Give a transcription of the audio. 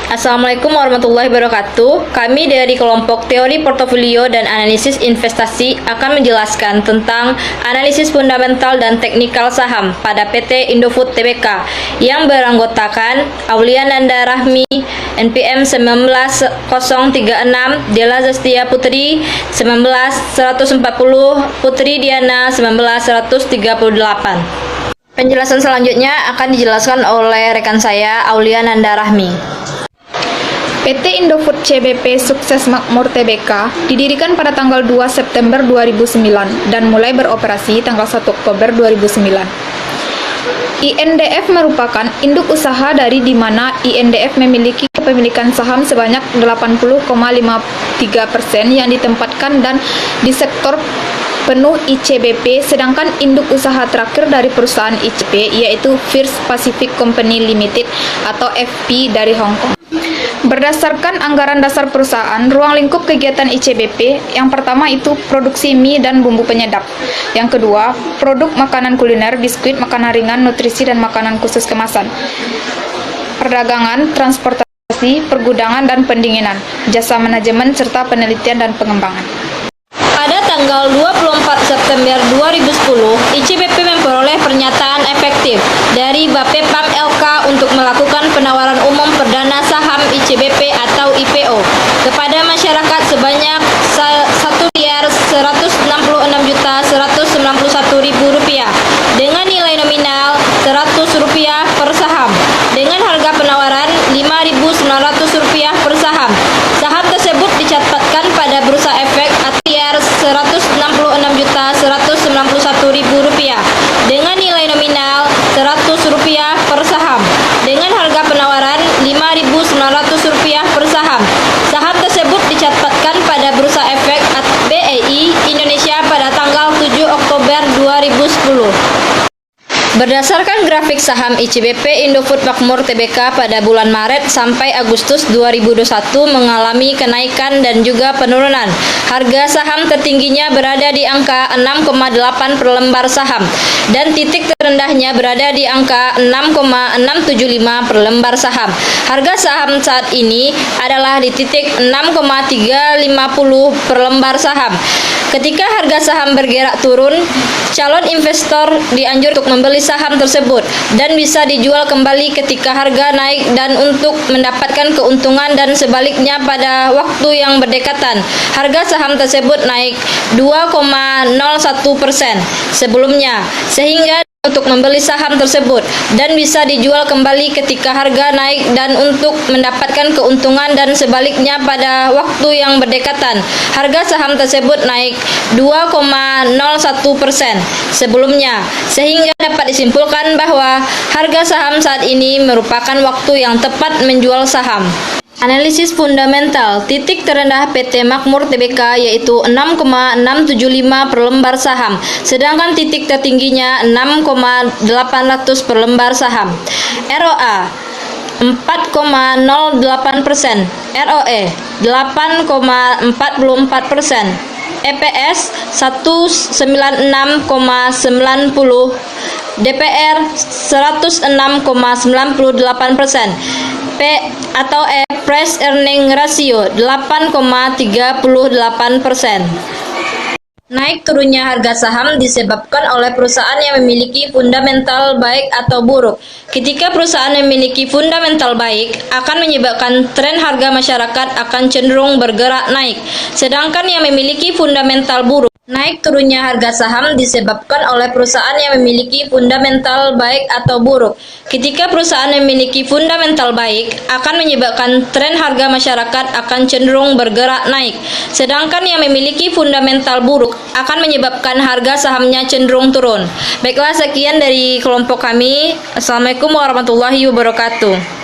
Assalamualaikum warahmatullahi wabarakatuh. Kami dari kelompok Teori Portofolio dan Analisis Investasi akan menjelaskan tentang analisis fundamental dan teknikal saham pada PT Indofood Tbk yang beranggotakan Aulia Nanda Rahmi, NPM 19036, Della Zastia Putri 19140, Putri Diana 19138. Penjelasan selanjutnya akan dijelaskan oleh rekan saya, Aulia Nanda Rahmi. PT Indofood CBP Sukses Makmur Tbk didirikan pada tanggal 2 September 2009 dan mulai beroperasi tanggal 1 Oktober 2009. INDF merupakan induk usaha dari di mana INDF memiliki kepemilikan saham sebanyak 80,53% yang ditempatkan dan di sektor penuh ICBP, sedangkan induk usaha terakhir dari perusahaan ICBP yaitu First Pacific Company Limited atau FP dari Hong Kong. Berdasarkan anggaran dasar perusahaan, ruang lingkup kegiatan ICBP yang pertama itu produksi mie dan bumbu penyedap. Yang kedua, produk makanan kuliner, biskuit, makanan ringan, nutrisi, dan makanan khusus kemasan. Perdagangan, transportasi, pergudangan, dan pendinginan, jasa manajemen, serta penelitian dan pengembangan. Pada tanggal 24 September 2010, ICBP memperoleh pernyataan efektif dari Bapepam LK untuk melakukan penawaran umum perdana saham ICBP atau IPO kepada masyarakat sebanyak Rp1.166.191.000 dengan nilai nominal Rp100 per saham dengan harga penawaran Rp5.900 per saham. Saham tersebut dicatatkan pada Bursa Efek Rp166.191.000 dengan nilai nominal Rp100 per saham dengan harga penawaran Rp5.900 per saham. Saham tersebut dicatatkan pada Bursa Efek BEI Indonesia pada tanggal 7 Oktober 2010. Berdasarkan grafik saham ICBP Indofood Makmur Tbk pada bulan Maret sampai Agustus 2021 mengalami kenaikan dan juga penurunan. Harga saham tertingginya berada di angka 6,8 per lembar saham dan titik terendahnya berada di angka 6,675 per lembar saham. Harga saham saat ini adalah di titik 6,350 per lembar saham. Ketika harga saham bergerak turun, calon investor dianjurkan untuk membeli saham tersebut dan bisa dijual kembali ketika harga naik dan untuk mendapatkan keuntungan, dan sebaliknya pada waktu yang berdekatan harga saham tersebut naik 2,01% sebelumnya, sehingga untuk membeli saham tersebut dan bisa dijual kembali ketika harga naik dan untuk mendapatkan keuntungan, dan sebaliknya pada waktu yang berdekatan harga saham tersebut naik 2,01% sebelumnya, sehingga dapat disimpulkan bahwa harga saham saat ini merupakan waktu yang tepat menjual saham. Analisis fundamental, titik terendah PT Makmur Tbk yaitu 6,675 per lembar saham, sedangkan titik tertingginya 6,800 per lembar saham. ROA 4,08%, ROE 8,44%, EPS 196,90%, DPR 106,98%, P atau Price Earning Ratio 8,38%. Naik turunnya harga saham disebabkan oleh perusahaan yang memiliki fundamental baik atau buruk. Ketika perusahaan memiliki fundamental baik, akan menyebabkan tren harga masyarakat akan cenderung bergerak naik. Sedangkan yang memiliki fundamental buruk, naik turunnya harga saham disebabkan oleh perusahaan yang memiliki fundamental baik atau buruk. Ketika perusahaan memiliki fundamental baik, akan menyebabkan tren harga masyarakat akan cenderung bergerak naik. Sedangkan yang memiliki fundamental buruk akan menyebabkan harga sahamnya cenderung turun. Baiklah, sekian dari kelompok kami. Assalamualaikum warahmatullahi wabarakatuh.